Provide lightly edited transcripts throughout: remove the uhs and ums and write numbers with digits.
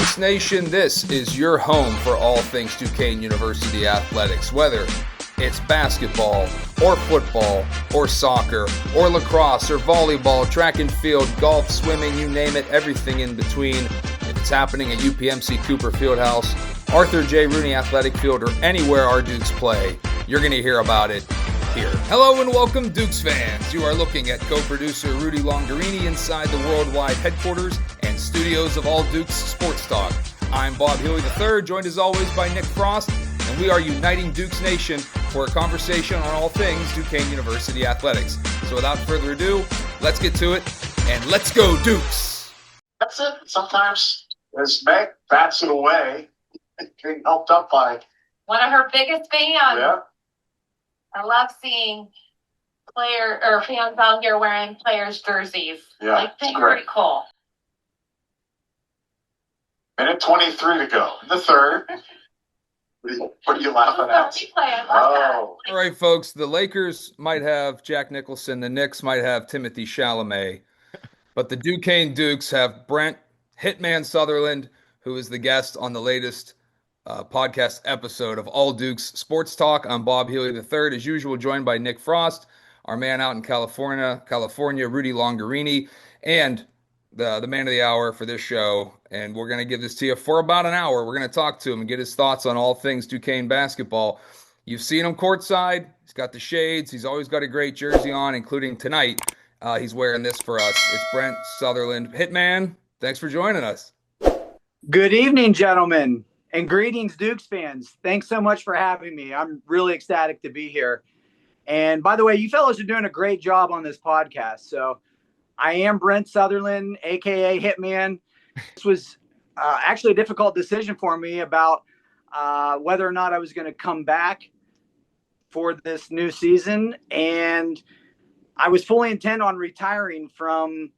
Dukes Nation, this is your home for all things Duquesne University athletics, whether it's basketball or football or soccer or lacrosse or volleyball, track and field, golf, swimming, you name it, everything in between. If it's happening at UPMC Cooper Fieldhouse, Arthur J. Rooney Athletic Field, or anywhere our Dukes play, you're going to hear about it here. Hello and welcome, Dukes fans. You are looking at co-producer Rudy Longarini inside the worldwide headquarters and studios of All Dukes Sports Talk. I'm Bob Healy III, joined as always by Nick Frost, and we are uniting Dukes Nation for a conversation on all things Duquesne University athletics. So without further ado, let's get to it, and let's go Dukes! That's it. Sometimes as Meg bats it away, getting helped up by one of her biggest fans. Yeah. I love seeing fans out here wearing players' jerseys. Yeah, They're pretty cool. Minute 23 to go in the third. What are you laughing at? All right, folks. The Lakers might have Jack Nicholson. The Knicks might have Timothy Chalamet. But the Duquesne Dukes have Brent Hitman Sutherland, who is the guest on the latest podcast episode of All Dukes Sports Talk. I'm Bob Healy III, as usual, joined by Nick Frost, our man out in California, Rudy Longarini, and the man of the hour for this show. And we're going to give this to you for about an hour. We're going to talk to him and get his thoughts on all things Duquesne basketball. You've seen him courtside. He's got the shades. He's always got a great jersey on, including tonight. He's wearing this for us. It's Brent Sutherland. Hitman, thanks for joining us. Good evening, gentlemen. And greetings, Dukes fans. Thanks so much for having me. I'm really ecstatic to be here. And by the way, you fellas are doing a great job on this podcast. So I am Brent Sutherland, a.k.a. Hitman. This was actually a difficult decision for me about whether or not I was going to come back for this new season. And I was fully intent on retiring from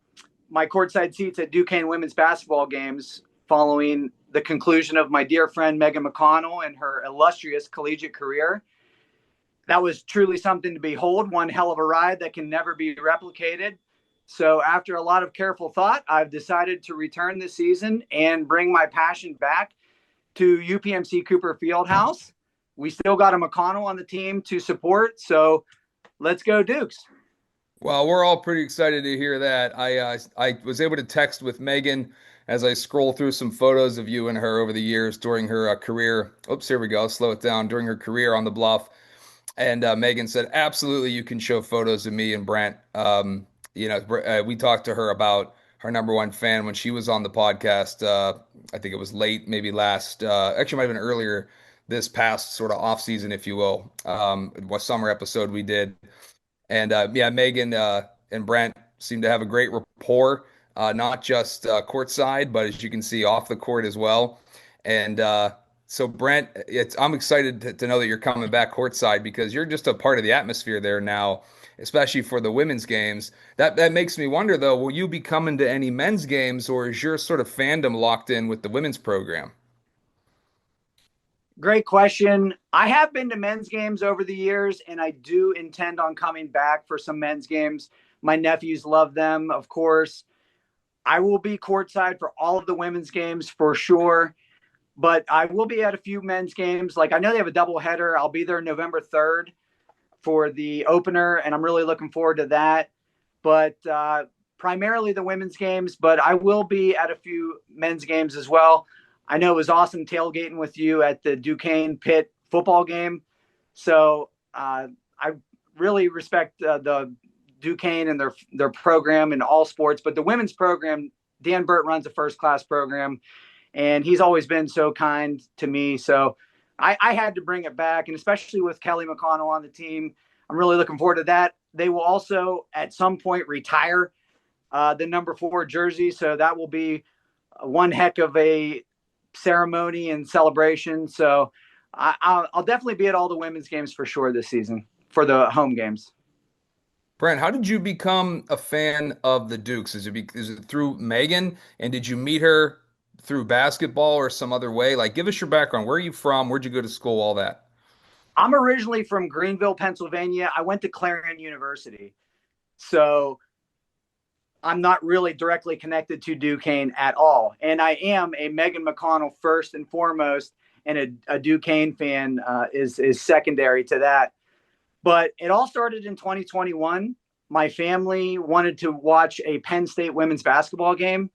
my courtside seats at Duquesne women's basketball games following the conclusion of my dear friend Megan McConnell and her illustrious collegiate career. That was truly something to behold, one hell of a ride that can never be replicated. So after a lot of careful thought, I've decided to return this season and bring my passion back to UPMC Cooper Fieldhouse. We still got a McConnell on the team to support, so let's go Dukes. Well, we're all pretty excited to hear that. I was able to text with Megan as I scroll through some photos of you and her over the years during her career. Oops, here we go. Slow it down. During her career on the Bluff. And Megan said, absolutely, you can show photos of me and Brent. We talked to her about her number one fan when she was on the podcast. I think it was late, maybe last, actually might have been earlier this past sort of off season, if you will, what summer episode we did. And Megan and Brent seem to have a great rapport. Not just courtside, but as you can see, off the court as well. And so, Brent, I'm excited to know that you're coming back courtside because you're just a part of the atmosphere there now, especially for the women's games. That makes me wonder, though, will you be coming to any men's games, or is your sort of fandom locked in with the women's program? Great question. I have been to men's games over the years, and I do intend on coming back for some men's games. My nephews love them, of course. I will be courtside for all of the women's games for sure, but I will be at a few men's games. Like, I know they have a doubleheader. I'll be there November 3rd for the opener, and I'm really looking forward to that. But primarily the women's games, but I will be at a few men's games as well. I know it was awesome tailgating with you at the Duquesne Pitt football game. So I really respect the Duquesne and their program in all sports, but the women's program, Dan Burt runs a first-class program, and he's always been so kind to me. So I had to bring it back, and especially with Kelly McConnell on the team, I'm really looking forward to that. They will also at some point retire the number 4 jersey, so that will be one heck of a ceremony and celebration. So I'll definitely be at all the women's games for sure this season for the home games. Brent, how did you become a fan of the Dukes? Is it through Megan? And did you meet her through basketball or some other way? Like, give us your background. Where are you from? Where'd you go to school? All that. I'm originally from Greenville, Pennsylvania. I went to Clarion University. So I'm not really directly connected to Duquesne at all. And I am a Megan McConnell first and foremost, and a Duquesne fan is secondary to that. But it all started in 2021. My family wanted to watch a Penn State women's basketball game,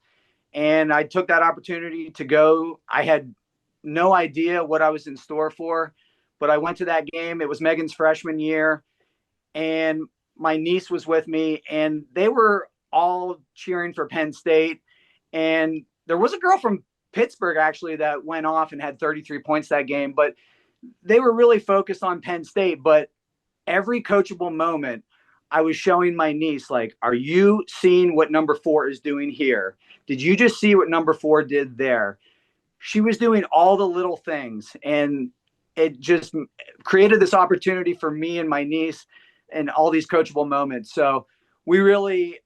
and I took that opportunity to go. I had no idea what I was in store for, but I went to that game. It was Megan's freshman year, and my niece was with me, and they were all cheering for Penn State. And there was a girl from Pittsburgh actually that went off and had 33 points that game, but they were really focused on Penn State. But every coachable moment, I was showing my niece, like, are you seeing what number 4 is doing here? Did you just see what number 4 did there? She was doing all the little things, and it just created this opportunity for me and my niece and all these coachable moments. So we really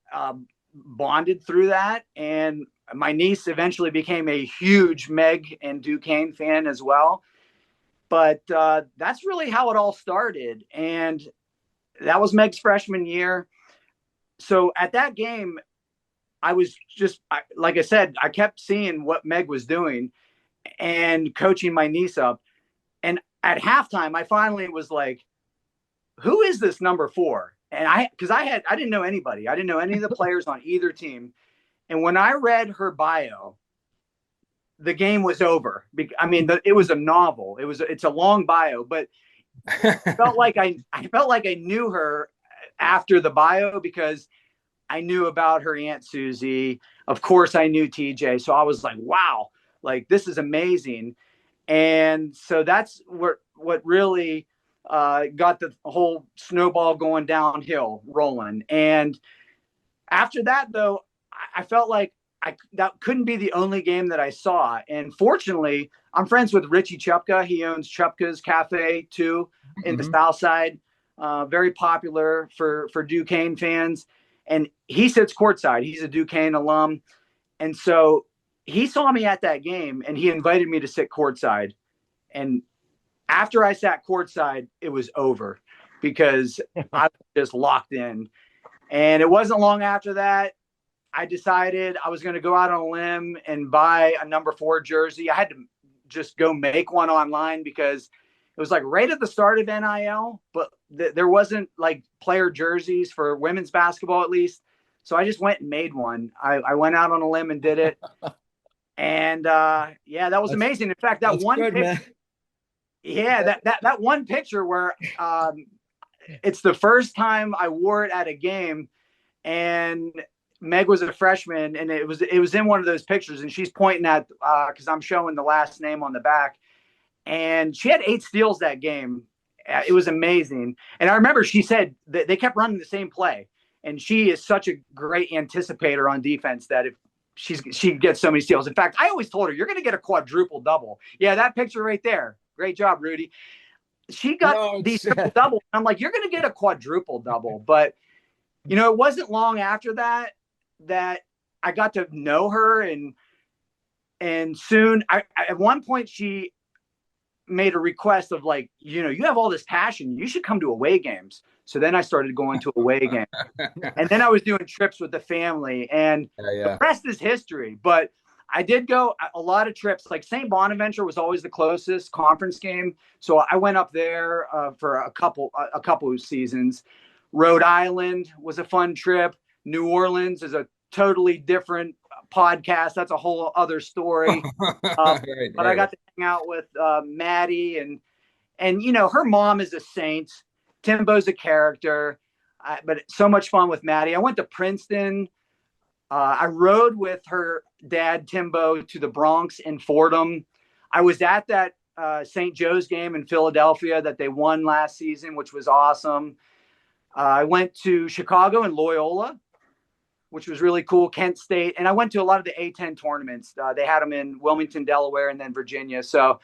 bonded through that. And my niece eventually became a huge Meg and Duquesne fan as well. But that's really how it all started. And that was Meg's freshman year. So at that game, I was just, like I said, I kept seeing what Meg was doing and coaching my niece up. And at halftime, I finally was like, who is this number 4? And I didn't know anybody. I didn't know any of the players on either team. And when I read her bio, the game was over. I mean, it was a novel. It's a long bio, but I felt like I knew her after the bio because I knew about her Aunt Susie. Of course, I knew TJ. So I was like, wow, like this is amazing. And so that's what really got the whole snowball going downhill, rolling. And after that, though, I felt like that couldn't be the only game that I saw. And fortunately, I'm friends with Richie Chupka. He owns Chupka's Cafe too in the South Side. Very popular for Duquesne fans. And he sits courtside. He's a Duquesne alum. And so he saw me at that game and he invited me to sit courtside. And after I sat courtside, it was over because I was just locked in. And it wasn't long after that, I decided I was going to go out on a limb and buy a number 4 jersey. I had to just go make one online because it was like right at the start of NIL, but there wasn't like player jerseys for women's basketball, at least. So I just went and made one. I went out on a limb and did it. And yeah, that was amazing. In fact, that one picture, that one picture where it's the first time I wore it at a game, and Meg was a freshman, and it was in one of those pictures, and she's pointing at because I'm showing the last name on the back, and she had 8 steals that game. It was amazing. And I remember she said that they kept running the same play, and she is such a great anticipator on defense that if she gets so many steals. In fact, I always told her, you're going to get a quadruple double. Yeah, that picture right there. Great job, Rudy. She got these triple doubles. I'm like, you're going to get a quadruple double. But, you know, it wasn't long after that I got to know her. And soon, at one point, she made a request of like, you know, you have all this passion. You should come to away games. So then I started going to away games. And then I was doing trips with the family. And the rest is history. But I did go a lot of trips. Like St. Bonaventure was always the closest conference game. So I went up there for a couple of seasons. Rhode Island was a fun trip. New Orleans is a totally different podcast. That's a whole other story. But I got to hang out with Maddie and, you know, her mom is a saint. Timbo's a character, but so much fun with Maddie. I went to Princeton. I rode with her dad, Timbo, to the Bronx in Fordham. I was at that St. Joe's game in Philadelphia that they won last season, which was awesome. I went to Chicago and Loyola, which was really cool, Kent State. And I went to a lot of the A-10 tournaments. They had them in Wilmington, Delaware, and then Virginia. So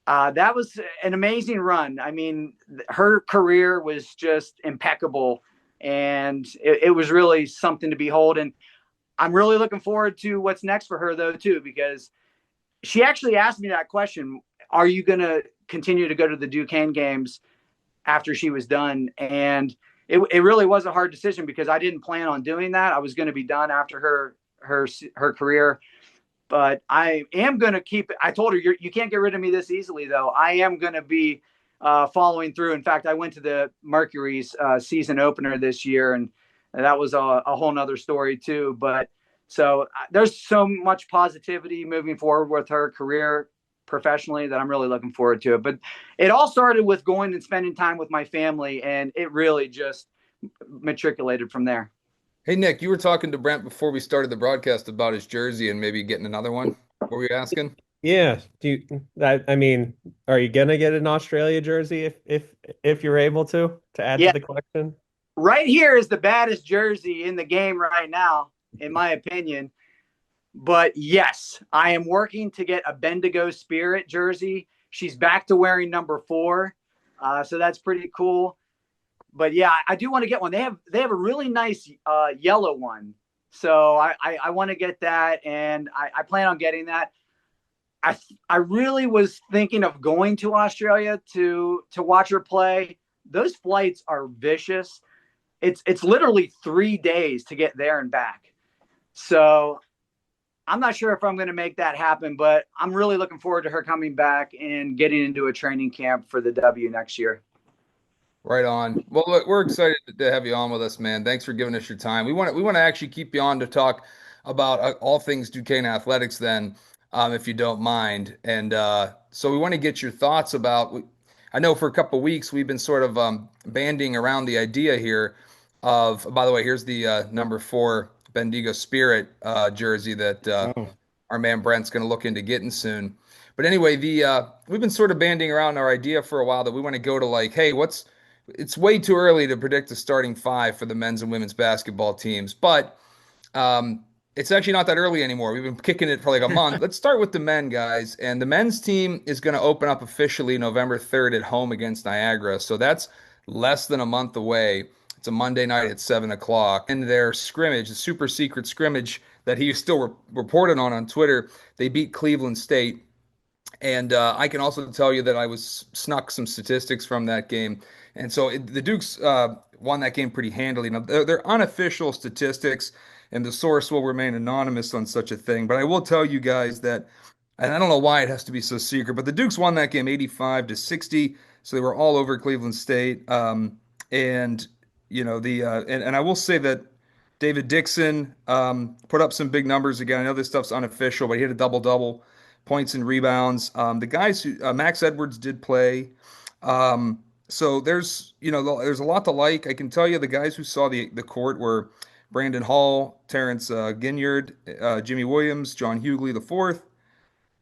that was an amazing run. I mean, her career was just impeccable. And it was really something to behold. And I'm really looking forward to what's next for her, though, too, because she actually asked me that question. Are you going to continue to go to the Duquesne games after she was done? And it really was a hard decision because I didn't plan on doing that. I was going to be done after her career, but I am going to keep it. I told her, you can't get rid of me this easily, though. I am going to be following through. In fact, I went to the Mercury's season opener this year, and that was a whole nother story too. But so there's so much positivity moving forward with her career professionally that I'm really looking forward to it. But it all started with going and spending time with my family, and it really just matriculated from there. Hey Nick, you were talking to Brent before we started the broadcast about his jersey and maybe getting another one. What were you asking? Yeah. I mean, are you gonna get an Australia jersey if you're able to add to Yeah, the collection? right here is the baddest jersey in the game right now, in my opinion. But yes, I am working to get a Bendigo Spirit jersey. She's back to wearing number 4, so that's pretty cool. But yeah, I do want to get one. They have a really nice yellow one, so I want to get that, and I plan on getting that. I really was thinking of going to Australia to watch her play. Those flights are vicious. It's literally 3 days to get there and back. So I'm not sure if I'm going to make that happen, but I'm really looking forward to her coming back and getting into a training camp for the W next year. Right on. Well, look, we're excited to have you on with us, man. Thanks for giving us your time. We want to actually keep you on to talk about all things Duquesne athletics, then, if you don't mind. And so we want to get your thoughts about. I know for a couple of weeks we've been sort of banding around the idea here of. By the way, here's the number 4 Bendigo Spirit jersey that Oh, our man Brent's going to look into getting soon. But anyway, the we've been sort of banding around our idea for a while that we want to go to like, hey, what's it's way too early to predict the starting 5 for the men's and women's basketball teams, but um, it's actually not that early anymore. We've been kicking it for like a month. Let's start with the men, guys. And the men's team is going to open up officially November 3rd at home against Niagara. So that's less than a month away. It's a Monday night at 7 o'clock. And their scrimmage, the super secret scrimmage that he still reported on Twitter, they beat Cleveland State. And I can also tell you that I was snuck some statistics from that game. And so the Dukes won that game pretty handily. Now, they're unofficial statistics, and the source will remain anonymous on such a thing. But I will tell you guys that, and I don't know why it has to be so secret, but the Dukes won that game 85-60. So they were all over Cleveland State. And, and I will say that David Dixon put up some big numbers again. I know this stuff's unofficial, but he had a double-double points and rebounds. The guys who Max Edwards did play. So there's a lot to like. I can tell you the guys who saw the court were Brandon Hall, Terrence Ginyard, Jimmy Williams, John Hughley the fourth,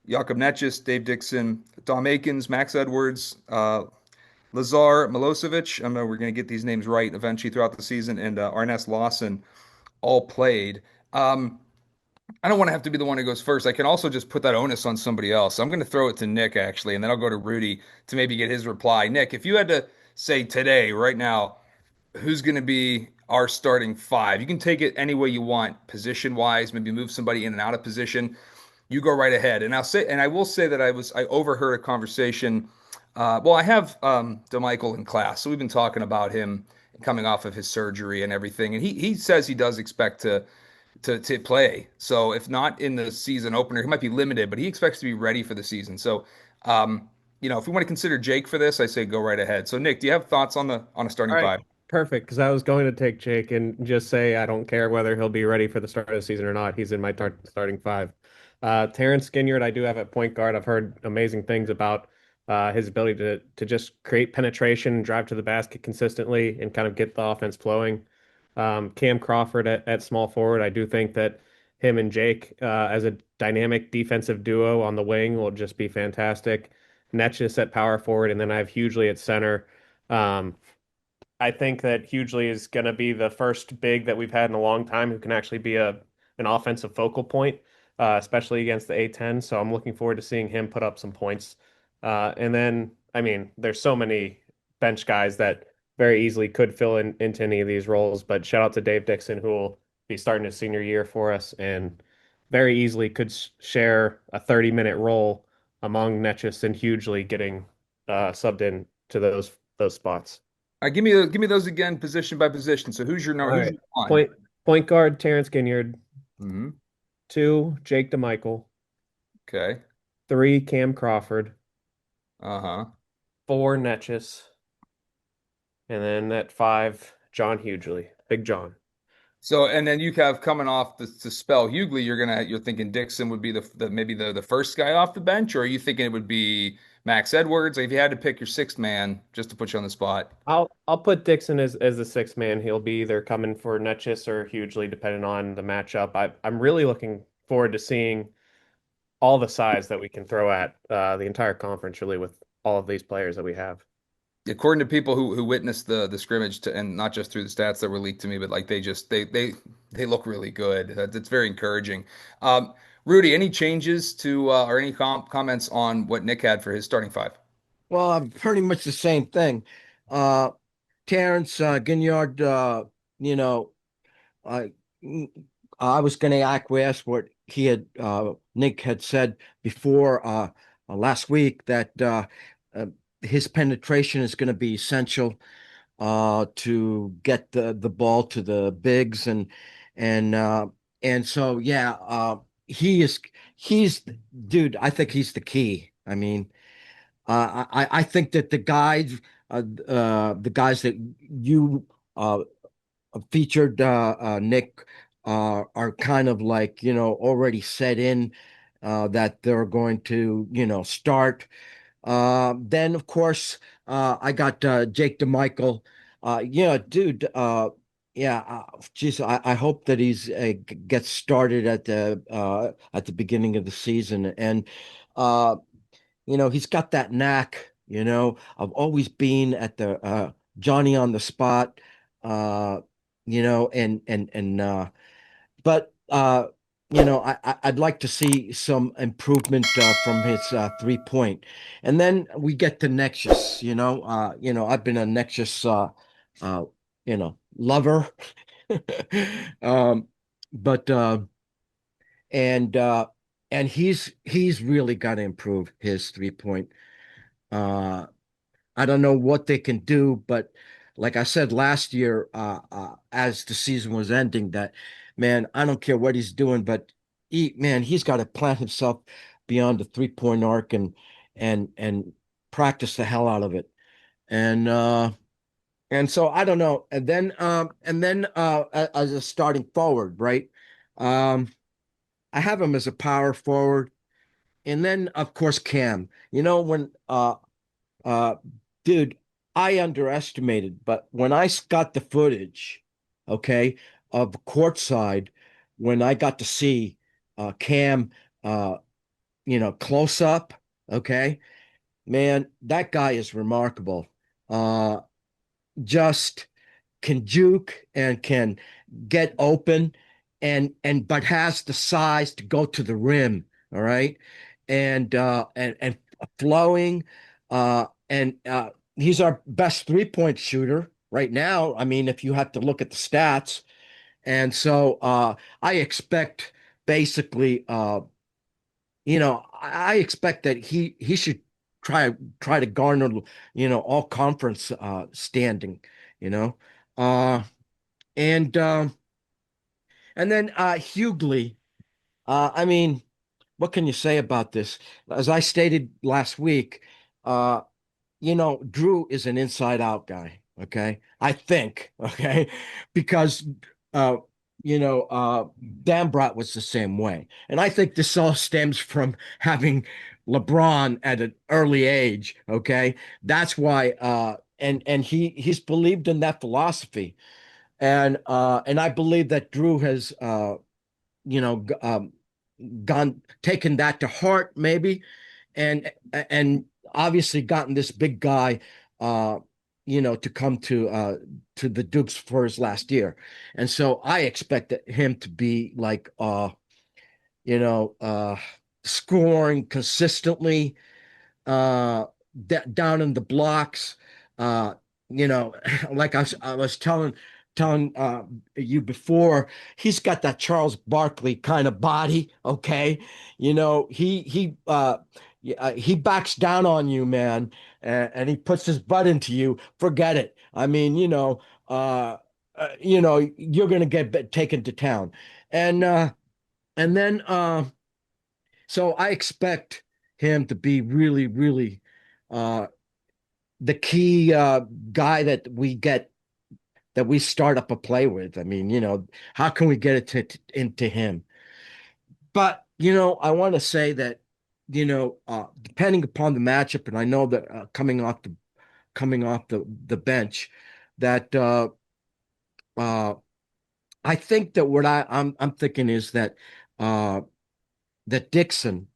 Jakob Netjes, Dave Dixon, Dom Akins, Max Edwards, Lazar Milosevic. I know we're going to get these names right eventually throughout the season, and Arnest Lawson all played. I don't want to have to be the one who goes first. I can also just put that onus on somebody else. So I'm going to throw it to Nick, actually, and then I'll go to Rudy to maybe get his reply. Nick, if you had to say today, right now, who's going to be our starting 5? You can take it any way you want, position wise, maybe move somebody in and out of position. You go right ahead. And I will say that I overheard a conversation. Well, I have DeMichael in class, so we've been talking about him coming off of his surgery and everything. And he says he does expect to play. So if not in the season opener, he might be limited, but he expects to be ready for the season. So, if we want to consider Jake for this, I say go right ahead. So Nick, do you have thoughts on a all starting right. 5? Perfect. Because I was going to take Jake and just say I don't care whether he'll be ready for the start of the season or not. He's in my starting 5. Terrence Ginyard, I do have at point guard. I've heard amazing things about his ability to just create penetration, drive to the basket consistently, and kind of get the offense flowing. Cam Crawford at small forward. I do think that him and Jake as a dynamic defensive duo on the wing will just be fantastic. Netjes at power forward, and then I have Hughley at center. Um, I think that Hughley is going to be the first big that we've had in a long time who can actually be an offensive focal point, especially against the A10. So I'm looking forward to seeing him put up some points. And then, I mean, there's so many bench guys that very easily could fill into any of these roles. But shout out to Dave Dixon, who will be starting his senior year for us and very easily could share a 30-minute role among Netjes and Hughley getting subbed in to those spots. All right, give me those again, position by position. So All who's right. your one? Point guard, Terrence Ginyard. Hmm. 2, Jake DeMichael. Okay. 3, Cam Crawford. Uh-huh. 4, Netchus. And then at 5, John Hughley. Big John. So and then you have coming off to spell Hughley, you're thinking Dixon would be the maybe the first guy off the bench, or are you thinking it would be Max Edwards? Like if you had to pick your sixth man, just to put you on the spot. I'll put Dixon as the sixth man. He'll be either coming for Netchus or Hughley, depending on the matchup. I'm really looking forward to seeing all the size that we can throw at the entire conference, really, with all of these players that we have. According to people who witnessed the scrimmage and not just through the stats that were leaked to me, but like they look really good. That's very encouraging. Rudy, any changes to or any comments on what Nick had for his starting five? Well, pretty much the same thing. Uh, Terrence Ginyard, you know, I I was going to acquiesce what he had Nick had said before last week that uh, his penetration is going to be essential to get the ball to the bigs and uh, and so yeah, he is he's dude. I think he's the key. I mean. I think that the guys that you featured, Nick, are kind of like, already set in, that they're going to, start. Then, of course, I got Jake DeMichael. Yeah, dude. Yeah, geez, I hope that he's gets started at the beginning of the season, and uh, he's got that knack, of always being at the Johnny on the spot, and but I'd like to see some improvement from his 3 point. And then we get to Nexus, I've been a Nexus lover. Um, but and and he's really got to improve his 3 point. Uh, I don't know what they can do, but like I said last year, as the season was ending, that man, I don't care what he's doing, but he's got to plant himself beyond the 3 point arc and practice the hell out of it. And so I don't know. And then as a starting forward, right? Um, I have him as a power forward. And then of course Cam. When uh dude, I underestimated, but when I got the footage, okay, of courtside, when I got to see Cam uh close up, okay, man, that guy is remarkable. Uh just can juke and can get open and but has the size to go to the rim, all right? And flowing and he's our best 3 point shooter right now. I mean, if you have to look at the stats. And so I expect basically I expect that he should try to garner, all conference standing, you know. Uh and and then Hughley, I mean, what can you say about this? As I stated last week, uh, Drew is an inside out guy, okay? I think, okay? Because uh Dambrot was the same way. And I think this all stems from having LeBron at an early age, okay? That's why and he's believed in that philosophy. And I believe that Drew has you know g- um gone taken that to heart maybe, and obviously gotten this big guy to come to the Dukes for his last year. And so I expect him to be like you know uh scoring consistently, uh down in the blocks, uh you know like I was telling you before, he's got that Charles Barkley kind of body, okay? He he backs down on you, man, and he puts his butt into you, forget it. I mean, you're gonna get taken to town, and then so I expect him to be really, really uh, the key guy that we start up a play with. I mean, how can we get it into him? But I want to say that depending upon the matchup, and I know that coming off the bench, that uh, I think that what I'm thinking is that uh, that Dixon,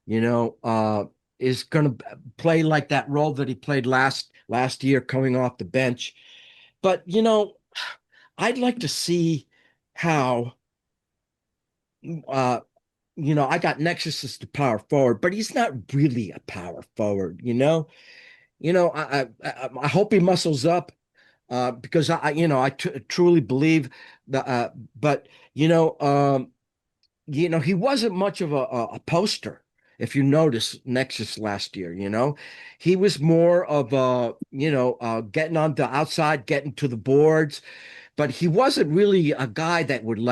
you know, uh, is going to play like that role that he played last year coming off the bench. But I'd like to see how uh, I got Nexus as the power forward, but he's not really a power forward. I hope he muscles up because I truly believe that. But he wasn't much of a poster. If you notice Nexus last year, he was more of getting on the outside, getting to the boards, but he wasn't really a guy that would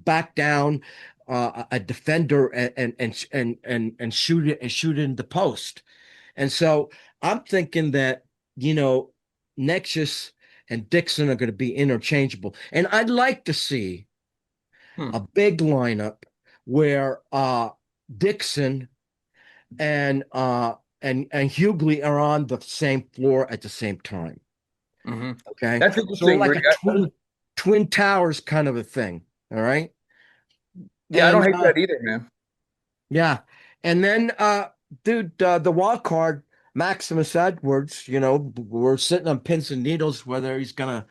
back down a defender and shoot in the post. And so I'm thinking that, you know, Nexus and Dixon are going to be interchangeable. And I'd like to see Hmm. a big lineup where Dixon and Hughley are on the same floor at the same time. Hmm. Okay. That's So interesting, like Rick. a twin towers kind of a thing. All right. Yeah, I don't And hate that either, man. yeah. And then dude, the wild card, Maximus Edwards, we're sitting on pins and needles whether he's gonna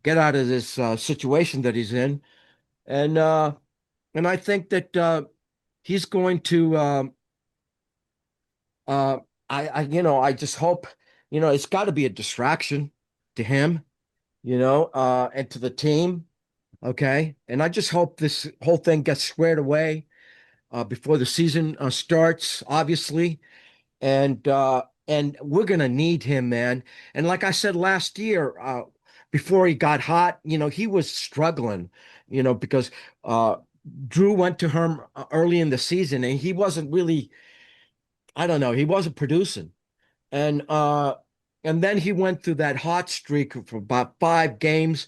get out of this situation that he's in. And I think that he's going to uh I just hope, it's got to be a distraction to him, and to the team. Okay. And I just hope this whole thing gets squared away before the season starts, obviously. And we're gonna need him, man. And like I said last year, before he got hot, he was struggling, because Drew went to him early in the season, and he wasn't really, I don't know, he wasn't producing. And then he went through that hot streak for about 5 games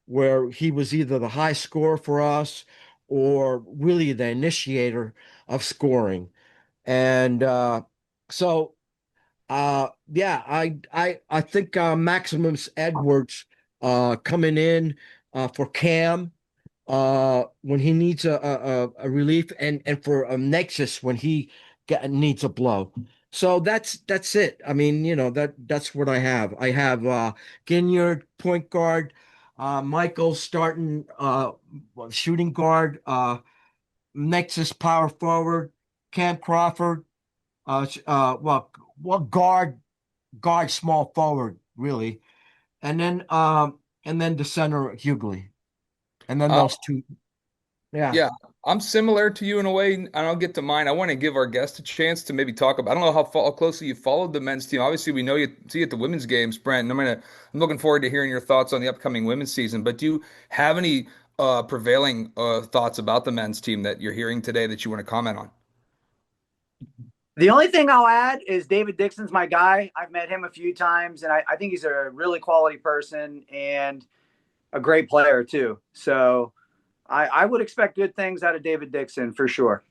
where he was either the high scorer for us or really the initiator of scoring. And so yeah, I think Maximus Edwards coming in for Cam when he needs a relief, and for Nexus when he needs a blow. So that's it. I mean, that's what I have. I have Ginyard point guard, Michael starting shooting guard, Nexus power forward, Cam Crawford, well, guard small forward really, and then the center Hughley, and then Uh, those two. Yeah. yeah, I'm similar to you in a way, and I'll get to mine. I want to give our guest a chance to maybe talk about. I don't know how closely you followed the men's team. Obviously, we know you see at the women's games, Brent. And I'm looking forward to hearing your thoughts on the upcoming women's season. But do you have any prevailing thoughts about the men's team that you're hearing today that you want to comment on? The only thing I'll add is David Dixon's my guy. I've met him a few times, and I think he's a really quality person and a great player too. So I would expect good things out of David Dixon for sure.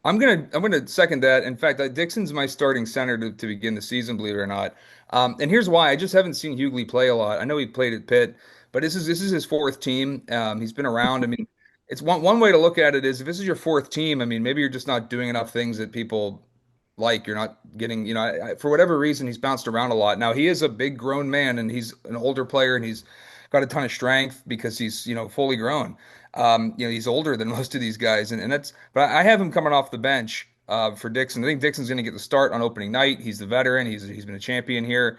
I'm gonna second that. In fact, Dixon's my starting center to begin the season, believe it or not. And here's why: I just haven't seen Hughley play a lot. I know he played at Pitt, but this is his fourth team. He's been around. I mean, it's one way to look at it is if this is your fourth team. I mean, maybe you're just not doing enough things that people like. You're not getting, for whatever reason, he's bounced around a lot. Now he is a big grown man, and he's an older player, and he's got a ton of strength because he's fully grown. He's older than most of these guys, and that's. But I have him coming off the bench for Dixon. I think Dixon's going to get the start on opening night. He's the veteran. He's been a champion here.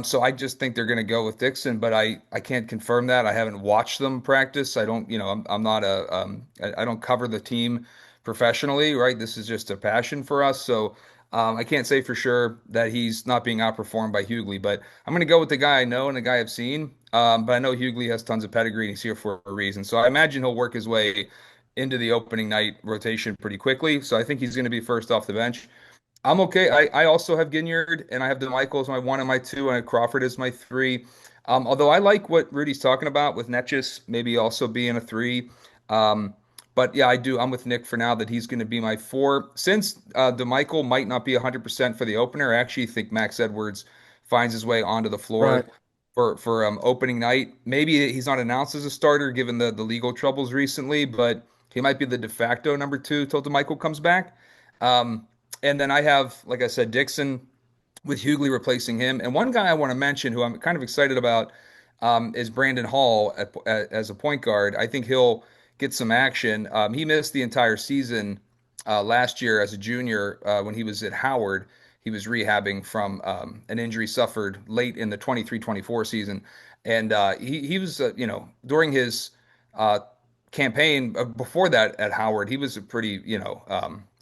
So I just think they're going to go with Dixon, but I can't confirm that. I haven't watched them practice. I don't, I'm not I don't cover the team professionally, right? This is just a passion for us. So I can't say for sure that he's not being outperformed by Hughley, but I'm going to go with the guy I know and the guy I've seen. But I know Hughley has tons of pedigree and he's here for a reason. So I imagine he'll work his way into the opening night rotation pretty quickly. So I think he's going to be first off the bench. I'm okay. I also have Ginyard and I have DeMichael as my one and my two, and I have Crawford as my three. Although I like what Rudy's talking about with Netchus maybe also being a three. Um, but yeah, I do. I'm with Nick for now that he's going to be my four. Since DeMichael might not be 100% for the opener, I actually think Max Edwards finds his way onto the Right. floor for opening night. Maybe he's not announced as a starter given the legal troubles recently, but he might be the de facto number two till DeMichael comes back. Um, and then I have, like I said, Dixon with Hughley replacing him. And one guy I want to mention who I'm kind of excited about is Brandon Hall as a point guard. I think he'll get some action. He missed the entire season last year as a junior when he was at Howard. He was rehabbing from an injury suffered late in the 23-24 season. And he was, during his uh, campaign before that at Howard, he was a pretty,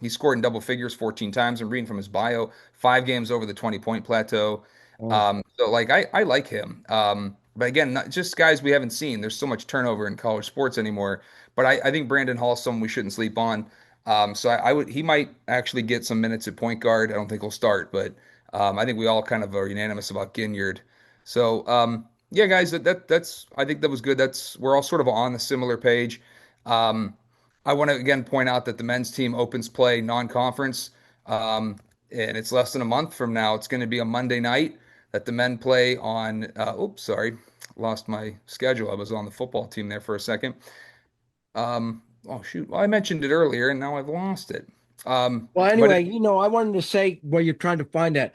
he scored in double figures 14 times. I'm reading from his bio, 5 games over the 20-point plateau. Oh, So like I like him. But again, not just guys we haven't seen. There's so much turnover in college sports anymore. But I think Brandon Hall is someone we shouldn't sleep on. So I would he might actually get some minutes at point guard. I don't think he'll start, but I think we all kind of are unanimous about Ginyard. So yeah, guys, that's I think that was good. That's we're all sort of on a similar page. Um, I want to again point out that the men's team opens play non-conference, and it's less than a month from now. It's going to be a Monday night that the men play on. Oops, sorry, lost my schedule. I was on the football team there for a second. Oh shoot, well, I mentioned it earlier, and now I've lost it. well, But it, anyway, I wanted to say where you're trying to find that.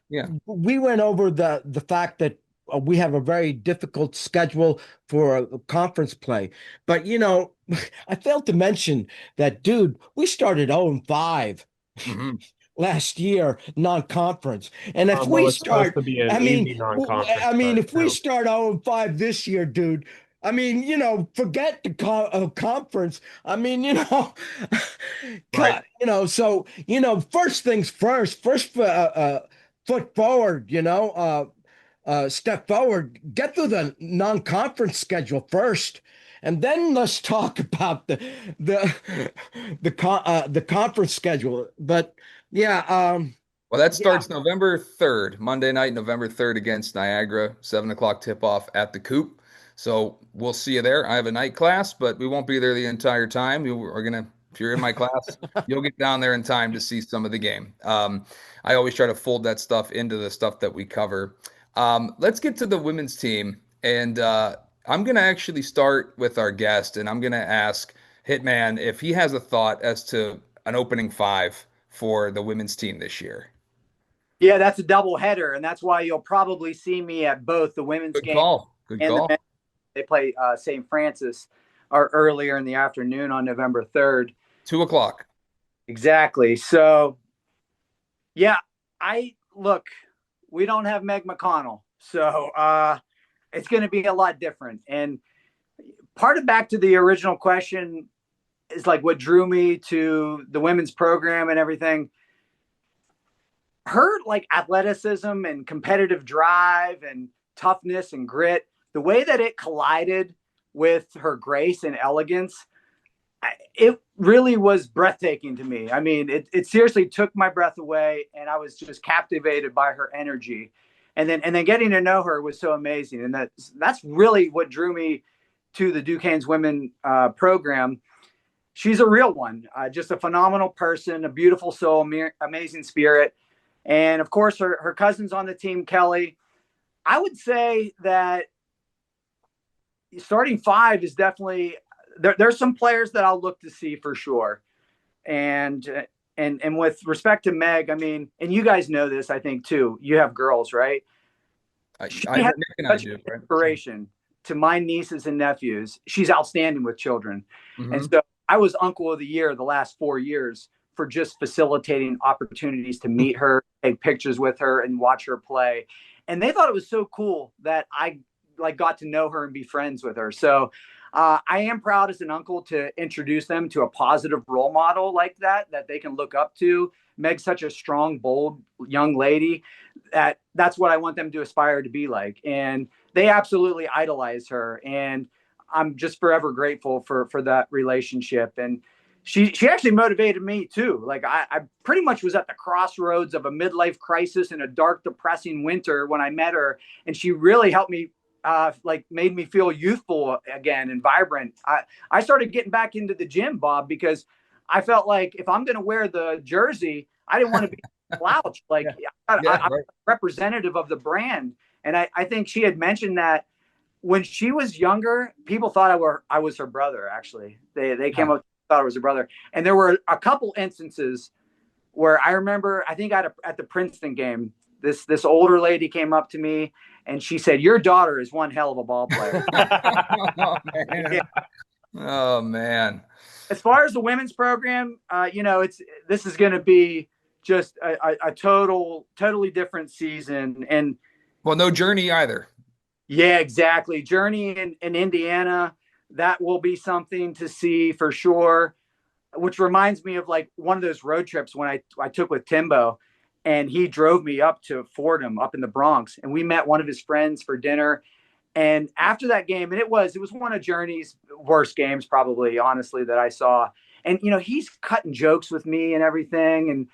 yeah, We went over the fact that we have a very difficult schedule for a conference play, but I failed to mention that, dude. We started 0-5 hmm last year, non-conference, and if Well, we it's supposed start, to be I an mean, easy non-conference start if we too. start 0-5 this year, dude. I mean, forget the conference. I mean, right. so first things first. First, foot forward. Step forward. Get through the non-conference schedule first, and then let's talk about the the conference schedule. But yeah, Well, that yeah, starts November 3rd, Monday night, November 3rd against Niagara, 7 o'clock tip off at the Coop. So we'll see you there. I have a night class, but we won't be there the entire time. We are gonna, if you're in my class, you'll get down there in time to see some of the game. I always try to fold that stuff into the stuff that we cover. Let's get to the women's team, and I'm gonna actually start with our guest, and I'm gonna ask Hitman if he has a thought as to an opening five for the women's team this year. Yeah, that's a double header, and that's why you'll probably see me at both the women's Good game call. Good and the call. men's. They play St. Francis or earlier in the afternoon on November 3rd. 2 o'clock. Exactly. So, yeah, I look, we don't have Meg McConnell. So, it's going to be a lot different. And part of back to the original question is like what drew me to the women's program and everything. Her like athleticism and competitive drive and toughness and grit, the way that it collided with her grace and elegance, it really was breathtaking to me. I mean, it seriously took my breath away, and I was just captivated by her energy. And then getting to know her was so amazing. And that's really what drew me to the Duquesne's women program. She's a real one, just a phenomenal person, a beautiful soul, amazing spirit. And of course, her cousins on the team, Kelly. I would say that starting five is definitely there's some players that I'll look to see for sure. And with respect to Meg, I mean, and you guys know this, I think too. You have girls, right? She has Nick and I such do, right? inspiration to my nieces and nephews. She's outstanding with children. And Hmm. so I was uncle of the year the last 4 years for just facilitating opportunities to meet her, take pictures with her, and watch her play. And they thought it was so cool that I like got to know her and be friends with her. So I am proud as an uncle to introduce them to a positive role model like that they can look up to. Meg's such a strong, bold young lady that's what I want them to aspire to be like. And they absolutely idolize her. And I'm just forever grateful for that relationship. And she actually motivated me too. Like I pretty much was at the crossroads of a midlife crisis in a dark, depressing winter when I met her, and she really helped me. Like made me feel youthful again and vibrant. I started getting back into the gym, Bob, because I felt like if I'm going to wear the jersey, I didn't want to be slouched. Like Yeah, I'm right. representative of the brand, and I think she had mentioned that when she was younger, people thought I was her brother. Actually, they came up thought I was her brother, and there were a couple instances where I remember. I think at the Princeton game, this older lady came up to me and she said, "Your daughter is one hell of a ball player." Oh Yeah. man. Oh man. As far as the women's program, this is going to be just a totally different season. And Well, no journey either. yeah, exactly. Journey in Indiana, that will be something to see for sure. Which reminds me of like one of those road trips when I took with Timbo, and he drove me up to Fordham up in the Bronx, and we met one of his friends for dinner. And after that game, and it was one of Journey's worst games probably, honestly, that I saw. And he's cutting jokes with me and everything.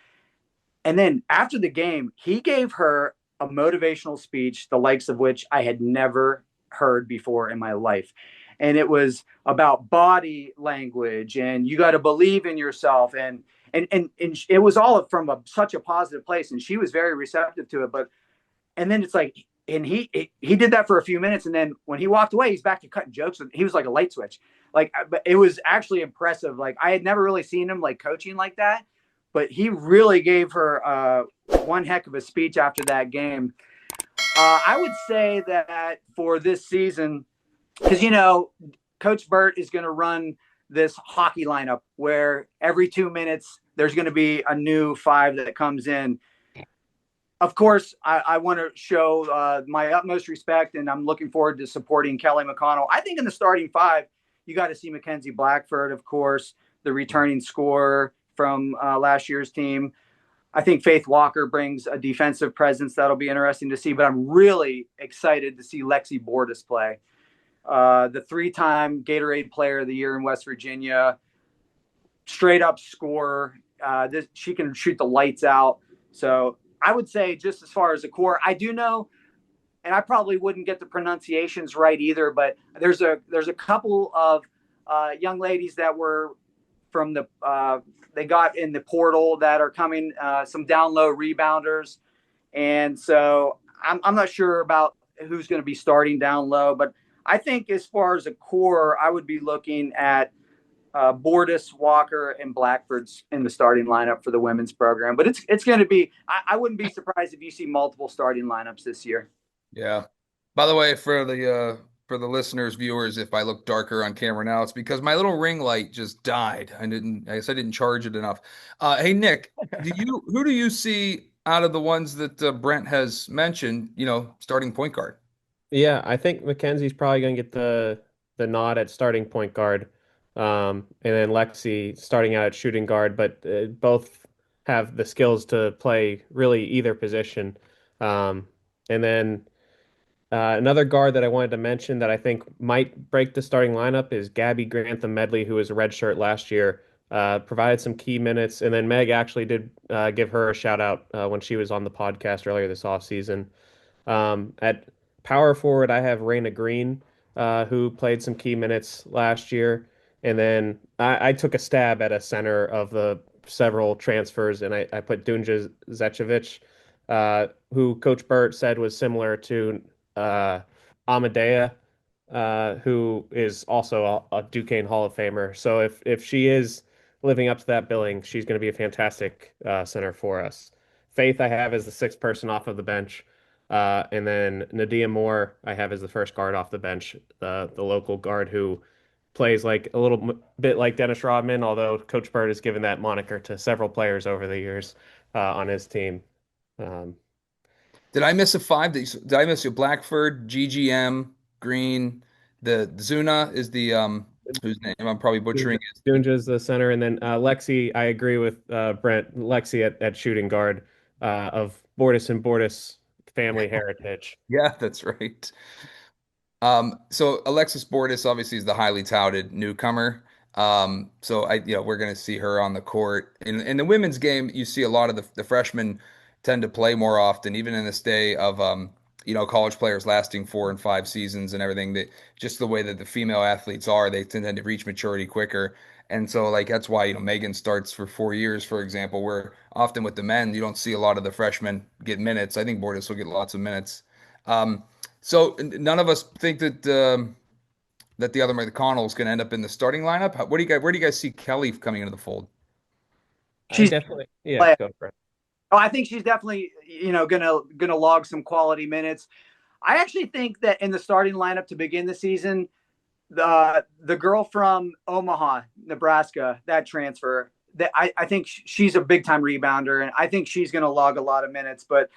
And then after the game, he gave her a motivational speech, the likes of which I had never heard before in my life. And it was about body language and you got to believe in yourself. And it was all from such a positive place. And she was very receptive to it. And then it's like, and he did that for a few minutes. And then when he walked away, he's back to cutting jokes. He was like a light switch. Like, but it was actually impressive. Like I had never really seen him like coaching like that, but he really gave her one heck of a speech after that game. I would say that for this season, because Coach Burt is going to run this hockey lineup where every 2 minutes there's going to be a new five that comes in. Of course, I want to show my utmost respect, and I'm looking forward to supporting Kelly McConnell. I think in the starting five, you got to see Mackenzie Blackford, of course, the returning scorer from last year's team. I think Faith Walker brings a defensive presence that'll be interesting to see, but I'm really excited to see Lexi Bordas play. The three-time Gatorade Player of the Year in West Virginia, straight up scorer. She can shoot the lights out. So I would say just as far as the core, I do know, and I probably wouldn't get the pronunciations right either, but there's a couple of young ladies that were from they got in the portal that are coming, some down low rebounders. And so I'm not sure about who's going to be starting down low, but I think as far as a core, I would be looking at Bordas, Walker, and Blackford's in the starting lineup for the women's program. But it's going to be. I wouldn't be surprised if you see multiple starting lineups this year. Yeah. By the way, for the listeners, viewers, if I look darker on camera now, it's because my little ring light just died. I guess I didn't charge it enough. Hey Nick, who do you see out of the ones that Brent has mentioned, starting point guard? Yeah, I think Mackenzie's probably going to get the nod at starting point guard, and then Lexi starting out at shooting guard. But both have the skills to play really either position. And then another guard that I wanted to mention that I think might break the starting lineup is Gabby Grantham Medley, who was a redshirt last year. Provided some key minutes, and then Meg actually did give her a shout out when she was on the podcast earlier this offseason. At power forward, I have Raina Green, who played some key minutes last year. And then I took a stab at a center of the several transfers, and I put Dunja Zečević, who Coach Burt said was similar to Amadea, who is also a Duquesne Hall of Famer. So if she is living up to that billing, she's going to be a fantastic center for us. Faith, I have as the sixth person off of the bench. And then Nadia Moore, I have as the first guard off the bench, the local guard who plays like a little bit like Dennis Rodman, although Coach Bird has given that moniker to several players over the years on his team. Um, Did I miss a five? Did I miss you? Blackford, GGM, Green, the Zuna is the whose name I'm probably butchering is. Dunja's the center, and then Lexi. I agree with Brent. Lexi at shooting guard of Bordas and Bordas family heritage. Yeah, that's right. So Alexis Bortis obviously is the highly touted newcomer. So we're going to see her on the court. In the women's game, you see a lot of the freshmen tend to play more often, even in this day of college players lasting 4 and 5 seasons and everything. That just the way that the female athletes are, they tend to reach maturity quicker. And so like that's why Megan starts for 4 years, for example, where often with the men you don't see a lot of the freshmen get minutes. I think Bortis will get lots of minutes. Um, so none of us think that the other McConnell is going to end up in the starting lineup. Where do you guys see Kelly coming into the fold? I She's definitely, yeah, play. go for it. Oh, I think she's definitely, gonna log some quality minutes. I actually think that in the starting lineup to begin the season, the girl from Omaha, Nebraska, that transfer, that I think she's a big time rebounder, and I think she's gonna log a lot of minutes. But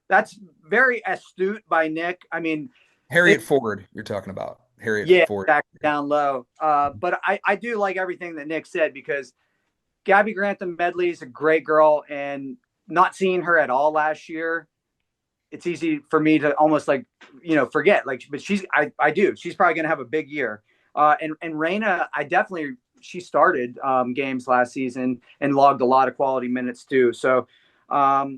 that's very astute by Nick. I mean, Harriet Ford, you're talking about Harriet yeah, Ford. back down low. But I do like everything that Nick said because Gabby Grantham Medley is a great girl, and not seeing her at all last year, it's easy for me to almost forget. But I do. She's probably going to have a big year. And Raina, she started games last season and logged a lot of quality minutes too. So Dunya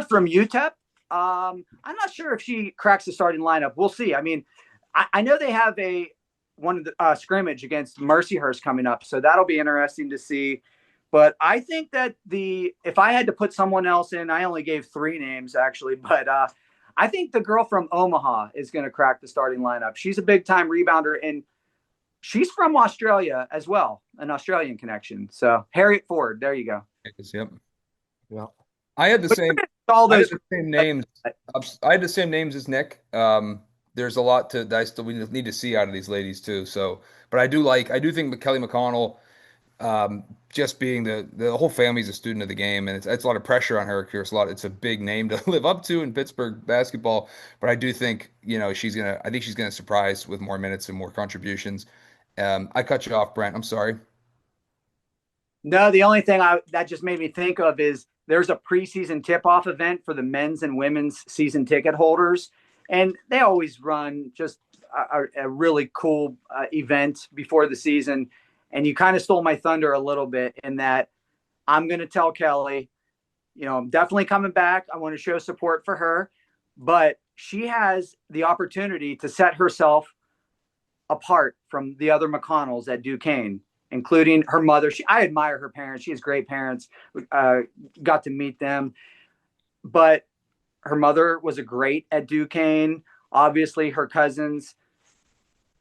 from UTEP, I'm not sure if she cracks the starting lineup. We'll see. I mean, I know they have one of the scrimmage against Mercyhurst coming up, so that'll be interesting to see. But I think that if I had to put someone else in, I only gave 3 names actually, but I think the girl from Omaha is going to crack the starting lineup. She's a big time rebounder, and she's from Australia as well, an Australian connection. So Harriet Ford, there you go. Yep. Well, I had the same. All I had those the same names. I had the same names as Nick. There's a lot that we need to see out of these ladies too. So, but I do think Kelly McConnell, just being the whole family's a student of the game, and it's a lot of pressure on her. Of course, it's a big name to live up to in Pittsburgh basketball. But I do think I think she's gonna surprise with more minutes and more contributions. I cut you off, Brent. I'm sorry. No, the only thing that just made me think of is there's a preseason tip-off event for the men's and women's season ticket holders, and they always run just a really cool event before the season. And you kind of stole my thunder a little bit in that I'm going to tell Kelly, I'm definitely coming back. I want to show support for her, but she has the opportunity to set herself apart from the other McConnells at Duquesne, including her mother. I admire her parents. She has great parents. Got to meet them, but her mother was a great at Duquesne. Obviously, her cousins,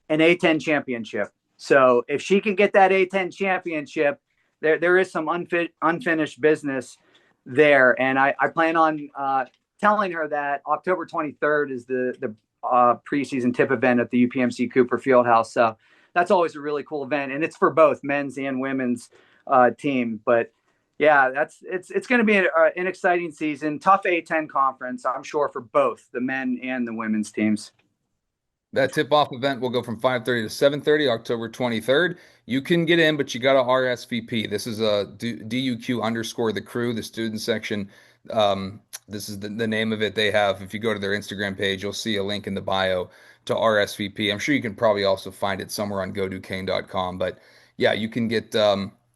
an A10 championship. So if she can get that A10 championship, there is some unfinished business there. And I plan on telling her that October 23rd is the preseason tip event at the UPMC Cooper Fieldhouse. So that's always a really cool event, and it's for both men's and women's team. But yeah, it's going to be an exciting season. Tough A10 conference, I'm sure, for both the men and the women's teams. That tip-off event will go from 5:30 to 7:30, October 23rd. You can get in, but you got to RSVP. This is a DUQ underscore the crew, the student section. This is the name of it they have. If you go to their Instagram page, you'll see a link in the bio to RSVP. I'm sure you can probably also find it somewhere on goduquesne.com. But yeah, you can get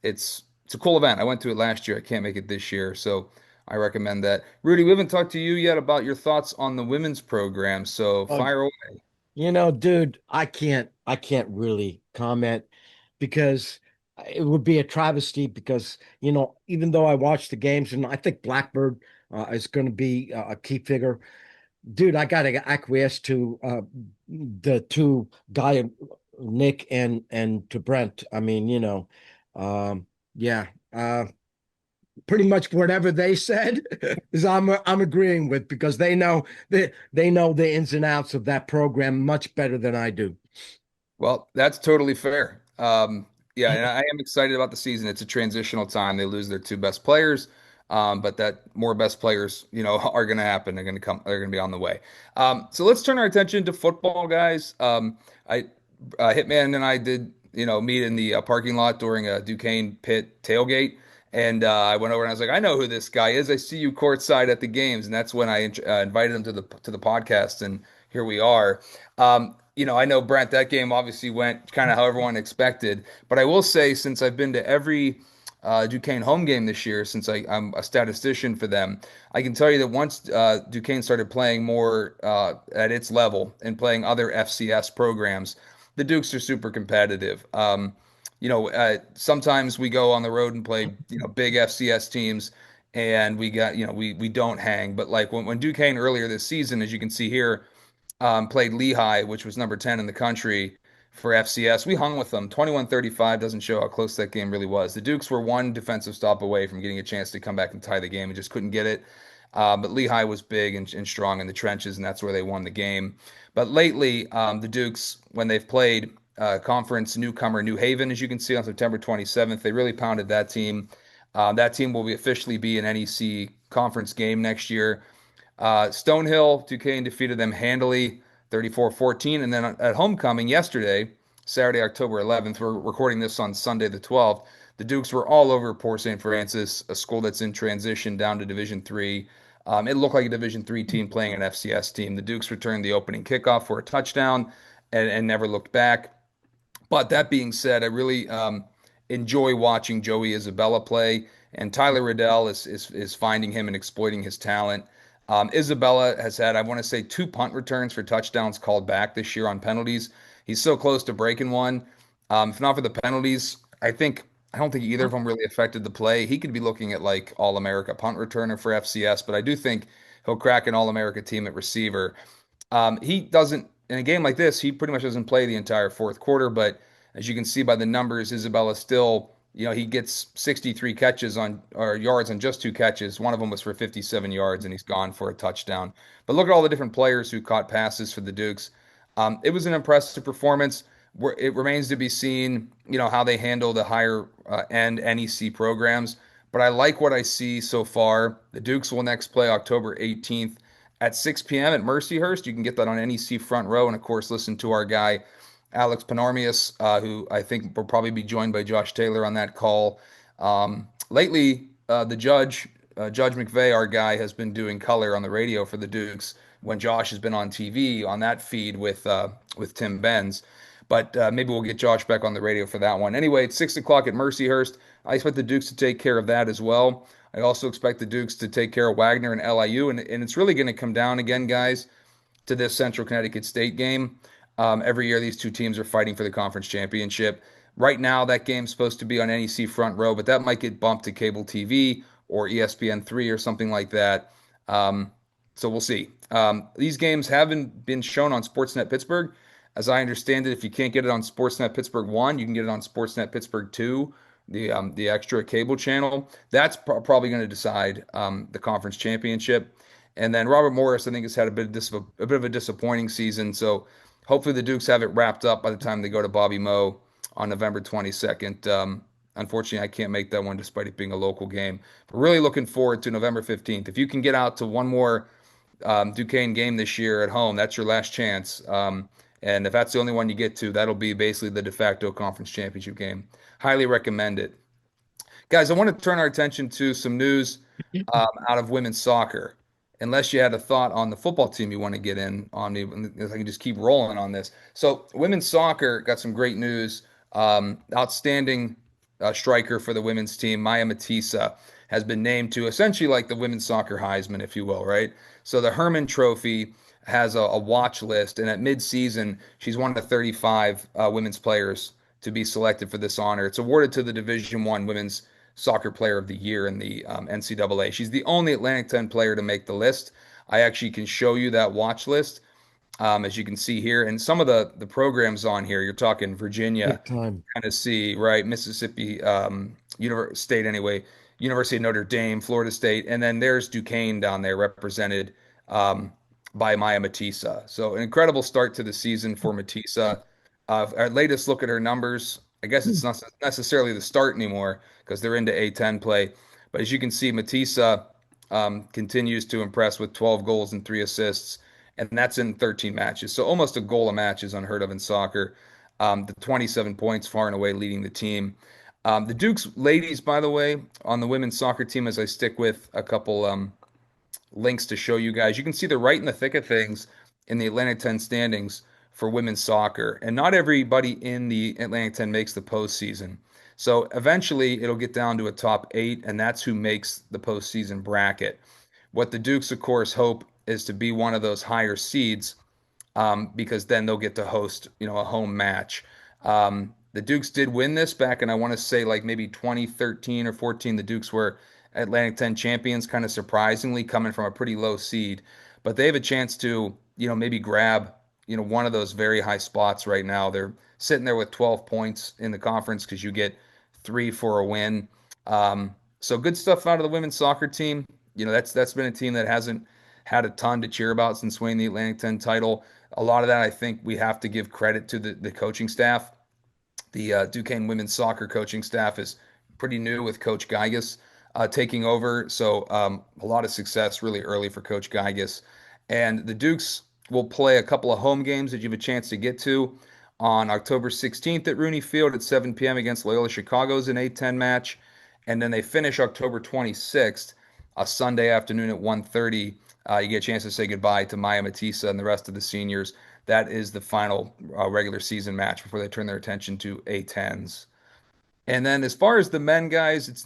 it's a cool event. I went to it last year. I can't make it this year, so I recommend that. Rudy, we haven't talked to you yet about your thoughts on the women's program, so uh, fire away. dude, I can't really comment because it would be a travesty because, even though I watch the games and I think Blackbird is going to be a key figure, dude, I got to acquiesce to the two guy, Nick and to Brent. I mean, yeah, pretty much whatever they said is I'm agreeing with because they know the ins and outs of that program much better than I do. Well, that's totally fair. Yeah, and I am excited about the season. It's a transitional time. They lose their 2 best players. but that more best players, are going to happen. They're going to come. They're going to be on the way. So let's turn our attention to football, guys. I Hitman and I did, meet in the parking lot during a Duquesne Pitt tailgate. And I went over and I was like, I know who this guy is. I see you courtside at the games, and that's when I invited him to the podcast, and here we are. I know Brent. That game obviously went kind of how everyone expected, but I will say, since I've been to every Duquesne home game this year, since I'm a statistician for them, I can tell you that once Duquesne started playing more at its level and playing other FCS programs, the Dukes are super competitive. Sometimes we go on the road and play, big FCS teams, and we don't hang. But like when Duquesne earlier this season, as you can see here, played Lehigh, which was number 10 in the country for FCS. We hung with them. 21-35 doesn't show how close that game really was. The Dukes were one defensive stop away from getting a chance to come back and tie the game and just couldn't get it. But Lehigh was big and strong in the trenches, and that's where they won the game. But lately, the Dukes, when they've played conference newcomer New Haven, as you can see on September 27th, they really pounded that team. That team will officially be an NEC conference game next year. Stonehill, Duquesne defeated them handily, 34-14. And then at homecoming yesterday, Saturday, October 11th, we're recording this on Sunday the 12th. The Dukes were all over Port St. Francis, a school that's in transition down to Division III. It looked like a Division III team playing an FCS team. The Dukes returned the opening kickoff for a touchdown and never looked back. But that being said, I really enjoy watching Joey Isabella play, and Tyler Riddell is finding him and exploiting his talent. Isabella has had, I want to say, 2 punt returns for touchdowns called back this year on penalties. He's so close to breaking one. If not for the penalties, I don't think either of them really affected the play. He could be looking at like All-America punt returner for FCS, but I do think he'll crack an All-America team at receiver. He doesn't, in a game like this, he pretty much doesn't play the entire fourth quarter, but as you can see by the numbers, Isabella still, he gets 63 catches on or yards on just 2 catches. One of them was for 57 yards, and he's gone for a touchdown. But look at all the different players who caught passes for the Dukes. It was an impressive performance. It remains to be seen, how they handle the higher end NEC programs. But I like what I see so far. The Dukes will next play October 18th at 6 p.m. at Mercyhurst. You can get that on NEC Front Row. And of course, listen to our guy, Alex Panormius, who I think will probably be joined by Josh Taylor on that call. Lately, the Judge McVeigh, our guy, has been doing color on the radio for the Dukes when Josh has been on TV on that feed with Tim Benz. But maybe we'll get Josh back on the radio for that one. Anyway, it's 6 o'clock at Mercyhurst. I expect the Dukes to take care of that as well. I also expect the Dukes to take care of Wagner and LIU. And it's really going to come down again, guys, to this Central Connecticut State game. Every year, these two teams are fighting for the conference championship. Right now, that game's supposed to be on NEC Front Row, but that might get bumped to cable TV or ESPN3 or something like that. So we'll see. These games haven't been shown on Sportsnet Pittsburgh. As I understand it, if you can't get it on Sportsnet Pittsburgh 1, you can get it on Sportsnet Pittsburgh 2, the extra cable channel. That's probably going to decide the conference championship. And then Robert Morris, I think, has had a bit of a disappointing season. So hopefully the Dukes have it wrapped up by the time they go to Bobby Moe on November 22nd. Unfortunately, I can't make that one despite it being a local game. But really looking forward to November 15th. If you can get out to one more Duquesne game this year at home, that's your last chance. And if that's the only one you get to, that'll be basically the de facto conference championship game. Highly recommend it. Guys, I want to turn our attention to some news out of women's soccer. Unless you had a thought on the football team you want to get in on, I can just keep rolling on this. So women's soccer got some great news. Outstanding striker for the women's team, Maya Matisa, has been named to essentially like the women's soccer Heisman, if you will, right? So the Herman Trophy has a watch list, and at mid-season, she's one of the 35 women's players to be selected for this honor. It's awarded to the Division I Women's Soccer Player of the Year in the NCAA. She's the only Atlantic 10 player to make the list. I actually can show you that watch list, as you can see here. And some of the programs on here, you're talking Virginia, Tennessee, right, Mississippi State anyway, University of Notre Dame, Florida State, and then there's Duquesne down there represented by Maya Matisa. So an incredible start to the season for Matisa. Our latest look at her numbers, I guess it's not necessarily the start anymore because they're into A10 play. But as you can see, Matissa continues to impress with 12 goals and 3 assists, and that's in 13 matches. So almost a goal a match is unheard of in soccer. The 27 points far and away leading the team. The Dukes ladies, by the way, on the women's soccer team, as I stick with a couple links to show you guys, you can see they're right in the thick of things in the Atlantic 10 standings for women's soccer. And not everybody in the Atlantic 10 makes the postseason. So eventually it'll get down to a top 8, and that's who makes the postseason bracket. What the Dukes, of course, hope is to be one of those higher seeds, because then they'll get to host, a home match. The Dukes did win this back in, I want to say, like maybe 2013 or 14. The Dukes were Atlantic 10 champions, kind of surprisingly, coming from a pretty low seed. But they have a chance to, maybe grab, one of those very high spots right now. They're sitting there with 12 points in the conference because you get 3 for a win. So good stuff out of the women's soccer team. That's been a team that hasn't had a ton to cheer about since winning the Atlantic 10 title. A lot of that, I think, we have to give credit to the coaching staff. The Duquesne women's soccer coaching staff is pretty new with Coach Geiges taking over. So a lot of success really early for Coach Geiges. And the Dukes will play a couple of home games that you have a chance to get to on October 16th at Rooney Field at 7 p.m. against Loyola Chicago's an 8-10 match. And then they finish October 26th, a Sunday afternoon at 1:30. You get a chance to say goodbye to Maya Matissa and the rest of the seniors. That is the final regular season match before they turn their attention to A10s. And then as far as the men, guys, it's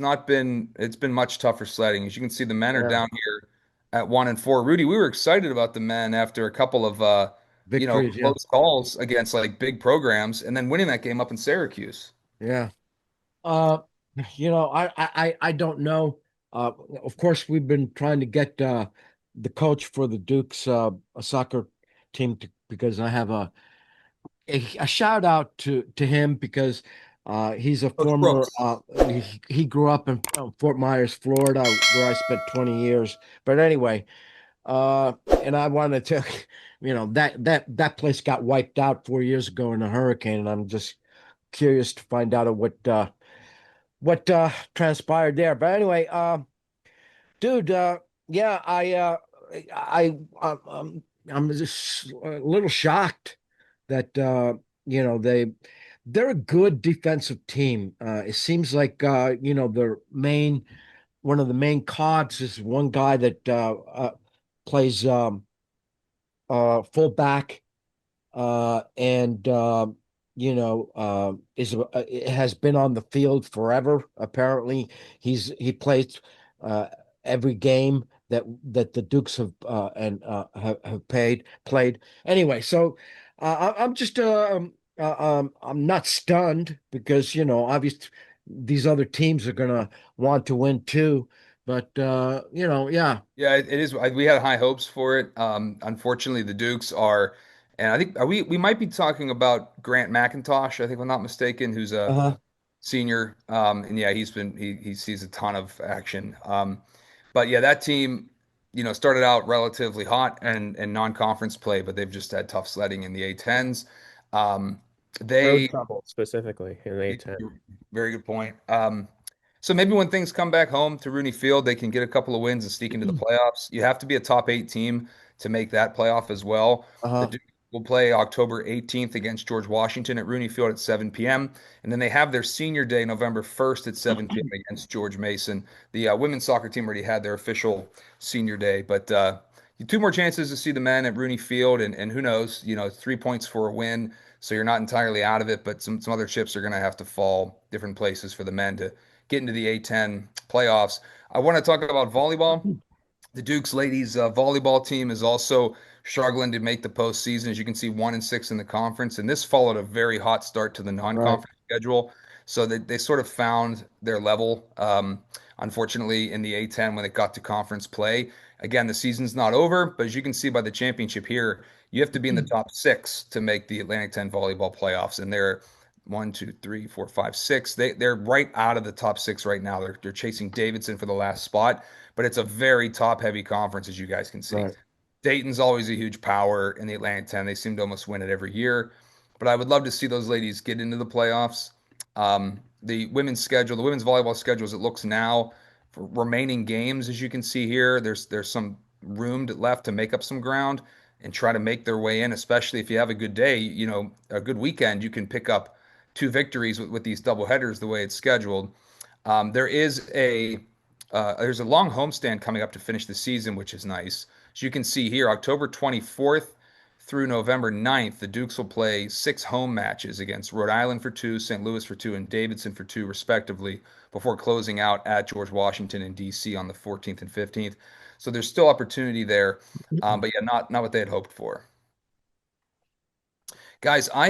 been much tougher sledding. As you can see, the men are Yeah. down here at 1-4. Rudy, we were excited about the men after a couple of Victories, yeah. close calls against like big programs, and then winning that game up in Syracuse. Yeah. Uh, I don't know. Of course, we've been trying to get the coach for the Dukes a soccer team because I have a shout out to him because he's a Coach former Brooks. he grew up in Fort Myers, Florida, where I spent 20 years. But anyway, and I wanted to, that place got wiped out 4 years ago in a hurricane, and I'm just curious to find out what transpired there. But anyway, dude, yeah, I'm just a little shocked that they're a good defensive team. It seems like their main one of the main cogs is one guy that plays fullback and is has been on the field forever. Apparently, he plays uh, every game that the Dukes have played. Anyway, so I'm just I'm not stunned because obviously these other teams are gonna want to win too. But yeah. Yeah, it is. We had high hopes for it. Unfortunately, the Dukes are, and I think we might be talking about Grant McIntosh. I think if I'm not mistaken, who's a Uh-huh. senior. And yeah, he sees a ton of action. But yeah, that team, started out relatively hot and non-conference play, but they've just had tough sledding in the A10s. Um, Road they trouble specifically in A10. Very good point. So maybe when things come back home to Rooney Field, they can get a couple of wins and sneak into the playoffs. You have to be a top 8 team to make that playoff as well. The Uh-huh. Duke will play October 18th against George Washington at Rooney Field at 7 p.m. And then they have their senior day, November 1st at 7 p.m. against George Mason. The women's soccer team already had their official senior day, but 2 more chances to see the men at Rooney Field, and who knows, 3 points for a win. So you're not entirely out of it, but some other chips are going to have to fall different places for the men to get into the A10 playoffs. I want to talk about volleyball. The Duke's ladies volleyball team is also struggling to make the postseason. As you can see, 1-6 in the conference, and this followed a very hot start to the Right. non-conference schedule. So they sort of found their level. Unfortunately, in the A10 when it got to conference play, again the season's not over, but as you can see by the championship here, you have to be in the top 6 to make the Atlantic 10 volleyball playoffs, and they're 1, 2, 3, 4, 5, 6. They're right out of the top 6 right now. They're chasing Davidson for the last spot, but it's a very top heavy conference, as you guys can see. Right. Dayton's always a huge power in the Atlantic 10. They seem to almost win it every year. But I would love to see those ladies get into the playoffs. The women's volleyball schedule as it looks now, remaining games, as you can see here. There's some room left to make up some ground and try to make their way in, especially if you have a good day, a good weekend, you can pick up two victories with these double headers the way it's scheduled. There is there's a long homestand coming up to finish the season, which is nice. As you can see here, October 24th through November 9th, the Dukes will play 6 home matches against Rhode Island for 2, St. Louis for 2, and Davidson for 2, respectively, before closing out at George Washington and DC on the 14th and 15th. So there's still opportunity there, but yeah, not what they had hoped for. Guys, I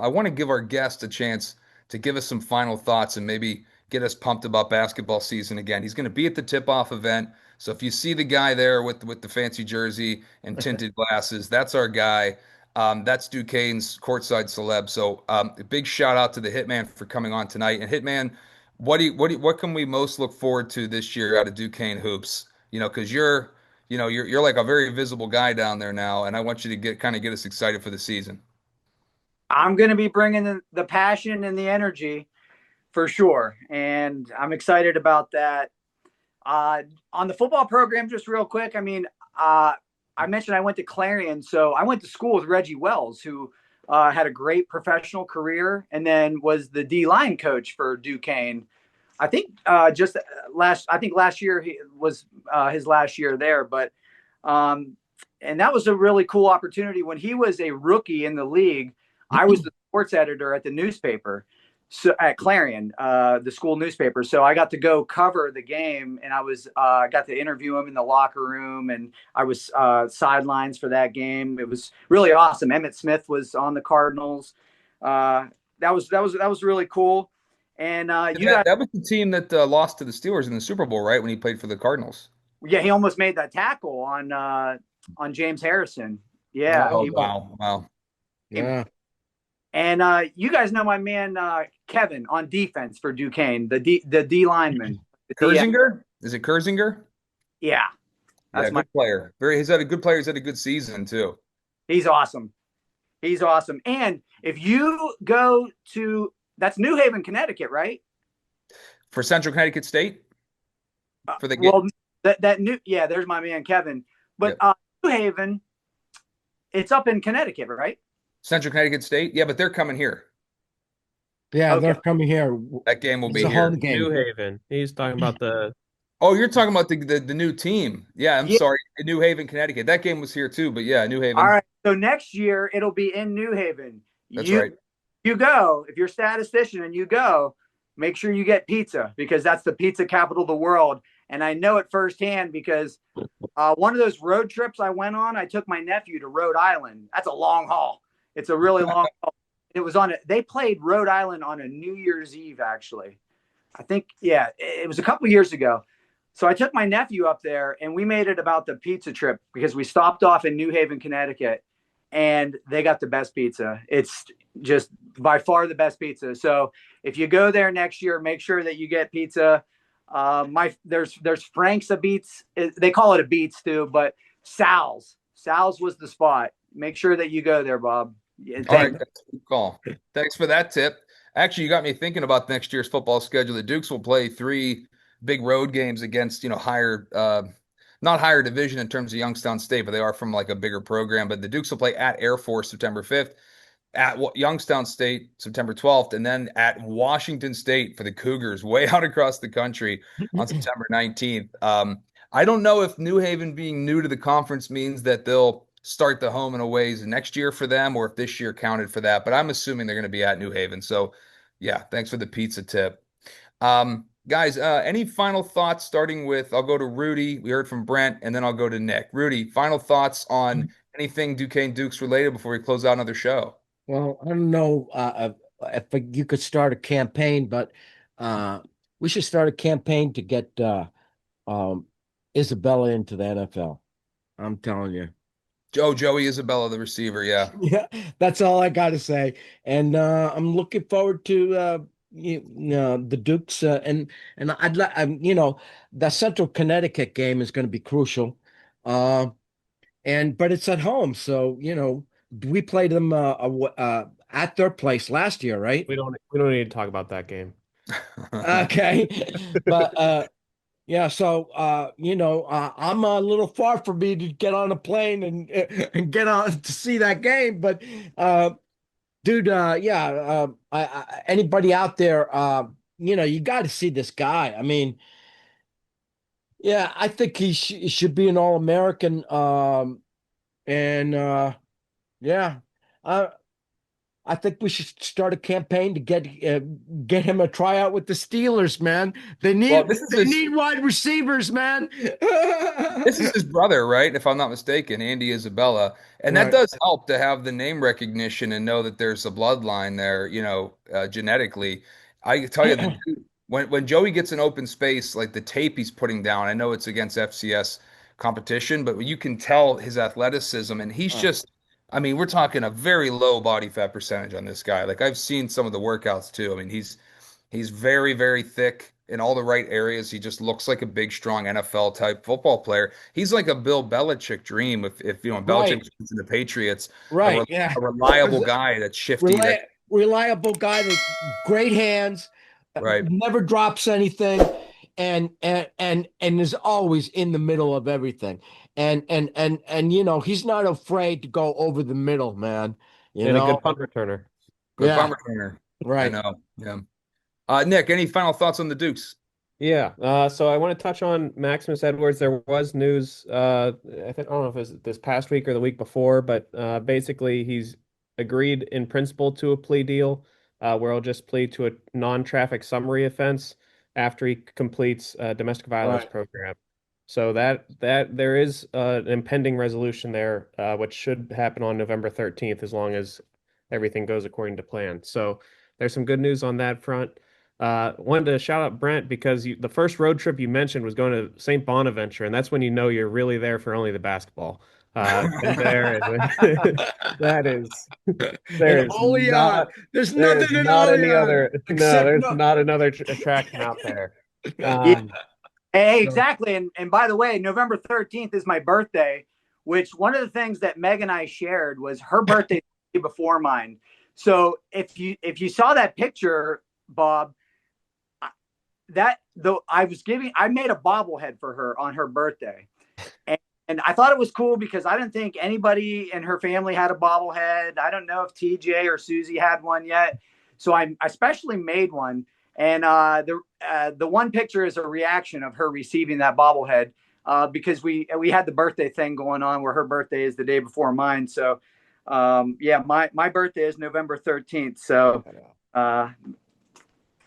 want to give our guest a chance to give us some final thoughts and maybe get us pumped about basketball season again. He's going to be at the tip-off event. So if you see the guy there with the fancy jersey and tinted glasses, that's our guy. That's Duquesne's courtside celeb. So a big shout out to the Hitman for coming on tonight. And Hitman, what can we most look forward to this year out of Duquesne hoops? Because you're like a very visible guy down there now, and I want you to get us excited for the season. I'm going to be bringing the passion and the energy for sure. And I'm excited about that. On the football program, just real quick, I mentioned I went to Clarion. So I went to school with Reggie Wells, who had a great professional career and then was the D-line coach for Duquesne. I think last year he was his last year there. But and that was a really cool opportunity. When he was a rookie in the league, I was the sports editor at the newspaper, so at Clarion, the school newspaper. So I got to go cover the game, and I got to interview him in the locker room, and I was sidelines for that game. It was really awesome. Emmitt Smith was on the Cardinals. That was really cool. And that was the team that lost to the Steelers in the Super Bowl, right? When he played for the Cardinals. Yeah, he almost made that tackle on James Harrison. Yeah. Oh, wow. Yeah. And you guys know my man Kevin on defense for Duquesne, the D lineman. Kersinger? Is it Kersinger? Yeah, that's my good player. He's had a good player. He's had a good season too. He's awesome. And if you go to that's New Haven, Connecticut, right? For Central Connecticut State. For the game. Well, there's my man Kevin. But yep. New Haven, it's up in Connecticut, right? Central Connecticut State? Yeah, but they're coming here. Yeah, okay. They're coming here. That game will be here. Home game. New Haven. He's talking about the... Oh, you're talking about the new team. Yeah, I'm sorry. New Haven, Connecticut. That game was here too, but yeah, New Haven. All right, so next year it'll be in New Haven. That's right. You go. If you're a statistician and you go, make sure you get pizza because that's the pizza capital of the world. And I know it firsthand because one of those road trips I went on, I took my nephew to Rhode Island. That's a long haul. It's a really long haul. It was they played Rhode Island on a New Year's Eve, actually. I think, it was a couple years ago. So I took my nephew up there and we made it about the pizza trip because we stopped off in New Haven, Connecticut, and they got the best pizza. It's just by far the best pizza. So if you go there next year, make sure that you get pizza. There's Frank's a Beats. They call it a Beats too, but Sal's was the spot. Make sure that you go there, Bob. All right, that's a good call. Thanks for that tip. Actually, you got me thinking about next year's football schedule. The Dukes will play 3 big road games against, higher, not higher division in terms of Youngstown State, but they are from like a bigger program. But the Dukes will play at Air Force September 5th, at Youngstown State September 12th, and then at Washington State for the Cougars way out across the country on September 19th. I don't know if New Haven being new to the conference means that they'll start the home and aways next year for them, or if this year counted for that, but I'm assuming they're going to be at New Haven. So yeah, thanks for the pizza tip. Guys, any final thoughts starting with, I'll go to Rudy. We heard from Brent, and then I'll go to Nick. Rudy, final thoughts on anything Duquesne Dukes related before we close out another show? Well, I don't know if you could start a campaign, but we should start a campaign to get Isabella into the NFL. I'm telling you. Joey Isabella, the receiver. Yeah. Yeah. That's all I got to say. And I'm looking forward to, the Dukes and I'd like, the Central Connecticut game is going to be crucial. But it's at home. So, we played them at their place last year, right? We don't need to talk about that game. Okay. But, Yeah, so I'm a little far for me to get on a plane and get on to see that game, but dude, yeah, anybody out there, you got to see this guy. I mean, yeah, I think he should be an All-American. And yeah, I I think we should start a campaign to get him a tryout with the Steelers, man. They Well, need this is they his need wide receivers, man. This is his brother, right? If I'm not mistaken, Andy Isabella. And that Right. does help to have the name recognition and know that there's a bloodline there, genetically. I tell you, the dude, when Joey gets an open space, like the tape he's putting down, I know it's against FCS competition, but you can tell his athleticism. And he's just, I mean, we're talking a very low body fat percentage on this guy. Like I've seen some of the workouts too. I mean, he's very, very thick in all the right areas. He just looks like a big, strong NFL type football player. He's like a Bill Belichick dream. If Belichick Right. was in the Patriots, a, Right. re- Yeah. a reliable guy that's shifty. That Reliable guy with great hands, right. never drops anything, and is always in the middle of everything. And he's not afraid to go over the middle, man. You And a know? good punt returner. Good punt Yeah. returner. I Right. know. Yeah. Nick, any final thoughts on the Dukes? Yeah, so I want to touch on Maximus Edwards. There was news, I don't know if it was this past week or the week before, but basically he's agreed in principle to a plea deal where he'll just plead to a non-traffic summary offense after he completes a domestic violence Right. program. So that there is an impending resolution there, which should happen on November 13th, as long as everything goes according to plan. So there's some good news on that front. Wanted to shout out Brent because the first road trip you mentioned was going to St. Bonaventure, and that's when you know you're really there for only the basketball. Been there, and that is And there is Oleon, there's nothing in any Oleon other no, except there's no. not another attraction out there. Yeah, Um, so exactly. And by the way, November 13th is my birthday, which one of the things that Meg and I shared was her birthday before mine. So if you saw that picture, Bob, that though I made a bobblehead for her on her birthday. And I thought it was cool because I didn't think anybody in her family had a bobblehead. I don't know if TJ or Susie had one yet. So I specially made one. And the one picture is a reaction of her receiving that bobblehead because we had the birthday thing going on where her birthday is the day before mine. So yeah, my birthday is November 13th. So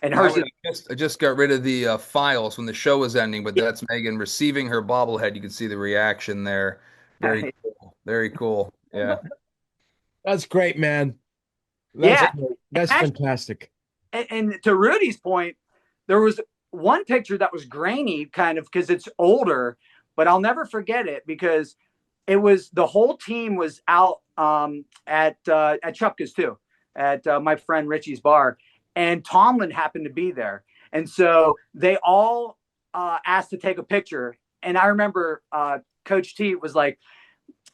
and By the hers way, is I just got rid of the files when the show was ending, but that's Megan receiving her bobblehead. You can see the reaction there. Very cool. Very cool. Yeah. That's great, man. That's yeah. great. That's Actually, fantastic. and to Rudy's point, there was one picture that was grainy, kind of because it's older, but I'll never forget it because it was the whole team was out at Chupka's too, at my friend Richie's bar, and Tomlin happened to be there, and so they all asked to take a picture. And I remember Coach T was like,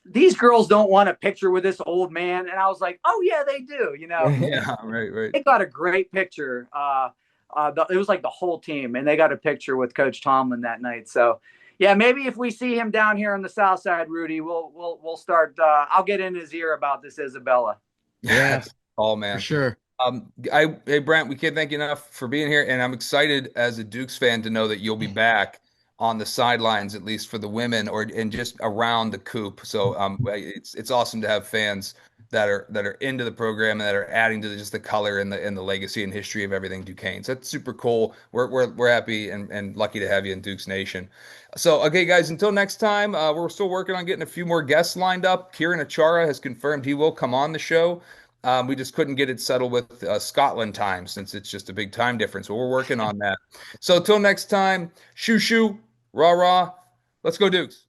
"These girls don't want a picture with this old man," and I was like, "Oh yeah, they do," you know. Yeah. Right. Right. They got a great picture. It was like the whole team, and they got a picture with Coach Tomlin that night. So, yeah, maybe if we see him down here on the South Side, Rudy, we'll start. I'll get in his ear about this Isabella. Yeah, That's all, for man. sure. Hey Brent, we can't thank you enough for being here, and I'm excited as a Dukes fan to know that you'll be back on the sidelines, at least for the women, or and just around the coop. So it's awesome to have fans that are into the program and that are adding to just the color and the legacy and history of everything Duquesne. So that's super cool. We're happy and lucky to have you in Dukes Nation. So okay, guys, until next time, we're still working on getting a few more guests lined up. Kieran Achara has confirmed he will come on the show. We just couldn't get it settled with Scotland time since it's just a big time difference. But we're working on that. So till next time, shoo shoo, rah rah. Let's go Dukes.